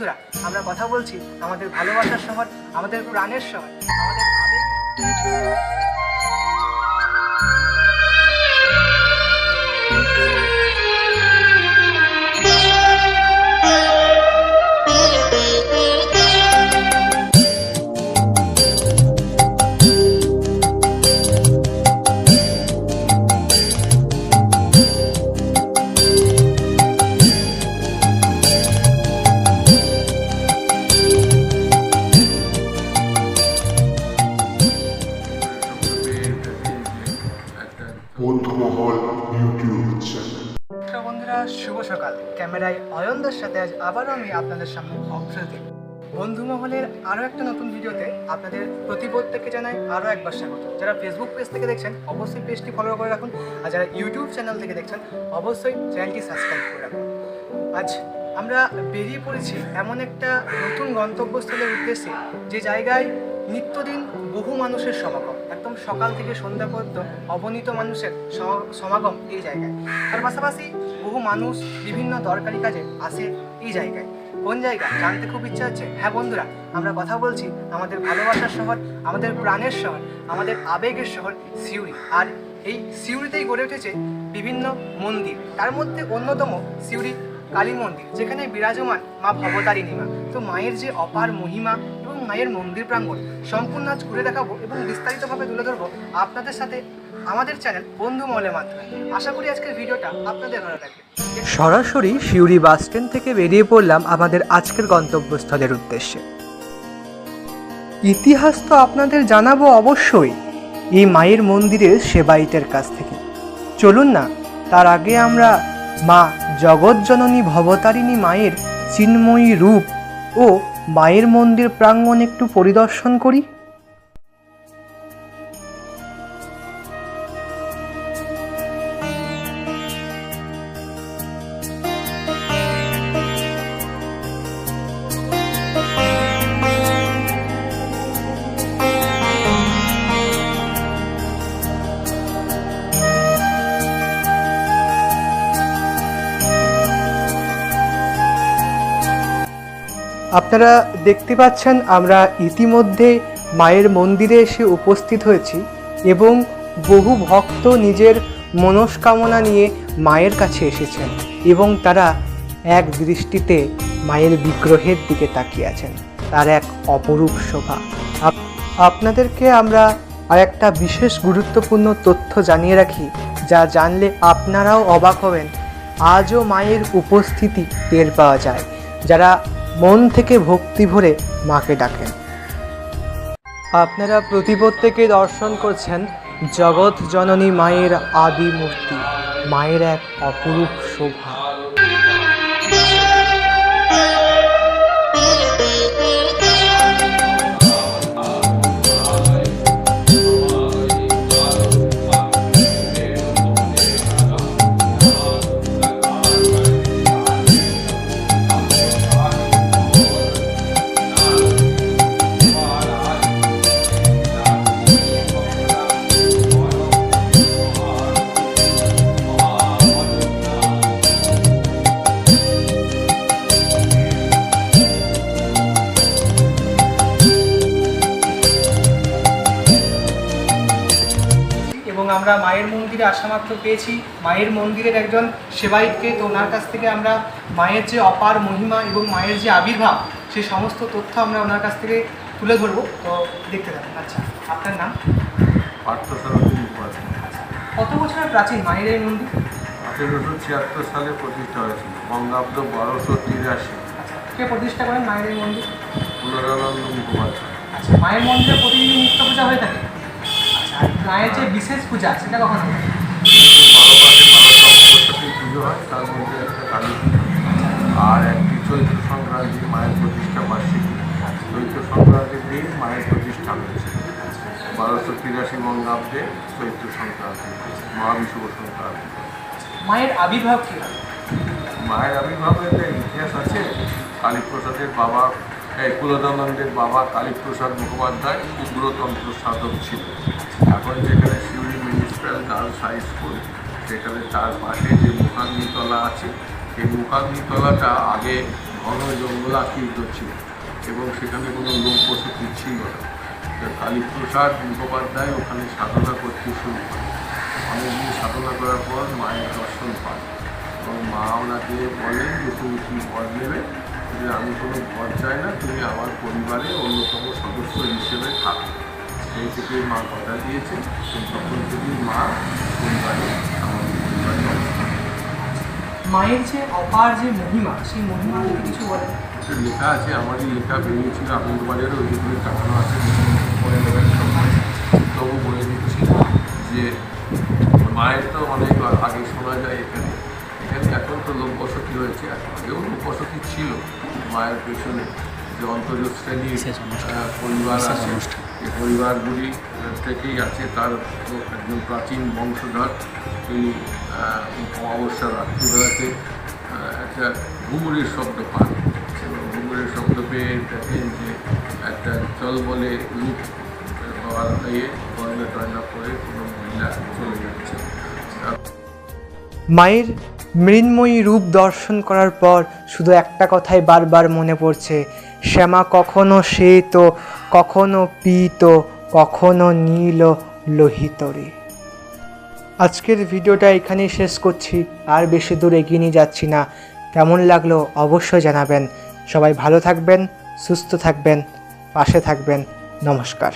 বন্ধুরা, আমরা কথা বলছি আমাদের ভালোবাসার শহর, আমাদের প্রাণের শহর, আমাদের আবেগ। বন্ধুমহল ইউটিউব চ্যানেল। বন্ধুরা, শুভ সকাল। ক্যামেরায় অয়নদার সাথে আজ আবারও আমি আপনাদের সামনে অপ্রতিম বন্ধুমহলের আরও একটা নতুন ভিডিওতে আপনাদের প্রত্যেককে জানাই আরও একবার স্বাগত। যারা ফেসবুক পেজ থেকে দেখছেন অবশ্যই পেজটি ফলো করে রাখুন, আর যারা ইউটিউব চ্যানেল থেকে দেখছেন অবশ্যই চ্যানেলটি সাবস্ক্রাইব করে রাখুন। আজ আমরা বেরিয়ে পড়েছি এমন একটা নতুন গন্তব্যস্থলের উদ্দেশ্যে, যে জায়গায় নিত্যদিন বহু মানুষের সমাগম, একদম সকাল থেকে সন্ধ্যা পর্যন্ত অগণিত মানুষের সমাগম এই জায়গায়। তার পাশাপাশি বহু মানুষ বিভিন্ন দরকারি কাজে আসে এই জায়গায়। কোন জায়গা জানতে খুব ইচ্ছা হচ্ছে? হ্যাঁ বন্ধুরা, আমরা কথা বলছি আমাদের ভালোবাসার শহর, আমাদের প্রাণের শহর, আমাদের আবেগের শহর সিউড়ি। আর এই সিউড়িতেই গড়ে উঠেছে বিভিন্ন মন্দির, তার মধ্যে অন্যতম সিউড়ি কালী মন্দির, যেখানে বিরাজমান মা ভবতারিণী মা। তো মায়ের যে অপার মহিমা এবং মায়ের মন্দির প্রাঙ্গণ সম্পূর্ণ আজ ঘুরে দেখাবো এবং বিস্তারিতভাবে তুলে ধরবো আপনাদের সাথে আমাদের চ্যানেল বন্ধুমহলের মাধ্যমে। আশা করি আজকের ভিডিওটা আপনাদের ভালো লাগবে। সরাসরি সিউড়ি বাস স্ট্যান্ড থেকে বেরিয়ে পড়লাম আমাদের আজকের গন্তব্যস্থলের উদ্দেশ্যে। ইতিহাস তো আপনাদের জানাবো অবশ্যই এই মায়ের মন্দিরের সেবায়িতের কাছ থেকে। চলুন না, তার আগে আমরা মা জগৎজননী ভবতারিণী মায়ের চিন্ময়ী রূপ ও মায়ের মন্দির প্রাঙ্গণ একটু পরিদর্শন করি। আপনারা দেখতে পাচ্ছেন আমরা ইতিমধ্যে মায়ের মন্দিরে এসে উপস্থিত হয়েছি এবং বহু ভক্ত নিজের মনস্কামনা নিয়ে মায়ের কাছে এসেছেন এবং তারা এক দৃষ্টিতে মায়ের বিগ্রহের দিকে তাকিয়ে আছেন। তার এক অপরূপ শোভা। আপনাদেরকে আমরা আর একটা বিশেষ গুরুত্বপূর্ণ তথ্য জানিয়ে রাখি, যা জানলে আপনারাও অবাক হবেন। আজও মায়ের উপস্থিতি টের পাওয়া যায় যারা মন থেকে ভক্তি ভরে মাকে ডাকেন। আপনারা প্রত্যেকে দর্শন করছেন জগৎ জননী মায়ের আদি মূর্তি, মায়ের এক অপরূপ শোভা। আমরা মায়ের মন্দিরে আসা মাত্র পেয়েছি মায়ের মন্দিরের একজন সেবায়িতকে। তো ওনার কাছ থেকে আমরা মায়ের যে অপার মহিমা এবং মায়ের যে আবির্ভাব সেই সমস্ত তথ্য আমরা ওনার কাছ থেকে তুলে ধরবো। তো দেখতে থাকুন। আচ্ছা, আপনার নাম? কত বছরের প্রাচীন মায়ের এই মন্দির? 1876 সালে প্রতিষ্ঠা হয়েছিল, বঙ্গাব্দ 1283। আচ্ছা, কে প্রতিষ্ঠা করেন মায়ের এই মন্দির? পুনরানন্দ মুখোপাধ্যায়। আচ্ছা, মায়ের মন্দিরে প্রতিদিন নিত্য পূজা হয়ে থাকে? মায়ের যে বিশেষ পূজা সেটা কখন হয়? 12 পুজো হয়, তার মধ্যে একটা কালী পুজো আর একটি চৈত্র সংক্রান্তি মায়ের প্রতিষ্ঠা বার্ষিকী। চৈত্র সংক্রান্তির দিন মায়ের প্রতিষ্ঠা হয়েছে 1283 বঙ্গাব্দে চৈত্র সংক্রান্তি, মহাবিষুব সংক্রান্তি। মায়ের আবির্ভাব কী হয়? মায়ের আবির্ভাবের ইতিহাস আছে। কালীপ্রসাদের বাবা, কুলদানন্দের বাবা কালীপ্রসাদ মুখোপাধ্যায় উগ্রতন্ত্র সাধক ছিল। এখন যেখানে Suri municipal girls high school, সেখানে তার পাশে যে মুখাগ্নিতলা আছে, সেই মুখাগ্নিতলাটা আগে ঘন জঙ্গলাকৃত ছিল এবং সেখানে কোনো লোক বসতি ছিল না। তো কালীপ্রসাদ মুখোপাধ্যায় ওখানে সাধনা করতে শুরু করে। অনেকদিন সাধনা করার পর মায়ের দর্শন পান এবং মা ওনাকে বলেন যে তুমি কী বর নেবে, যে আমি কোনো বর চাই না, তুমি আমার পরিবারের অন্যতম সদস্য হিসেবে থাকো। সেই থেকে মা কথা দিয়েছে, তখন থেকে মা পরিবারে আমাদের পরিবারে অবস্থান। মায়ের যে অপার যে মহিমা, সেই মহিমা যদি কিছু বলেন। একটা লেখা আছে, আমারই লেখা বেরিয়েছিল আনন্দবাজারে, ওই যেগুলো টাকানো আছে, পড়ে নেবেন তবু বলে দিচ্ছি যে মায়ের তো অনেক আগে শোনা যায় এখানে এখন তো লোকবসতি হয়েছে, আগেও লোকবসতি ছিল মায়ের পেছনে, যে অন্তর্য শ্রেণীর পরিবার আছে, এই পরিবারগুলি থেকেই আছে। তার একজন প্রাচীন বংশধর তিনি অমাবস্যার রাত্রিবেলাতে একটা ঘুঙুরের শব্দ পান এবং ঘুঙুরের শব্দ পেয়ে দেখেন যে একটা জল বলে রূপ গয়না টয়না করে কোনো মহিলা চলে যাচ্ছে। মায়ের মৃন্ময়ী রূপ দর্শন করার পর শুধু একটা কথাই বারবার মনে পড়ছে, শ্যামা কখনো শ্বেত, কখনো পীত, কখনো নীল লোহিতরে। আজকের ভিডিওটা এখানেই শেষ করছি, আর বেশি দূর এগিয়ে নিয়ে যাচ্ছি না। কেমন লাগলো অবশ্যই জানাবেন। সবাই ভালো থাকবেন, সুস্থ থাকবেন, পাশে থাকবেন। নমস্কার।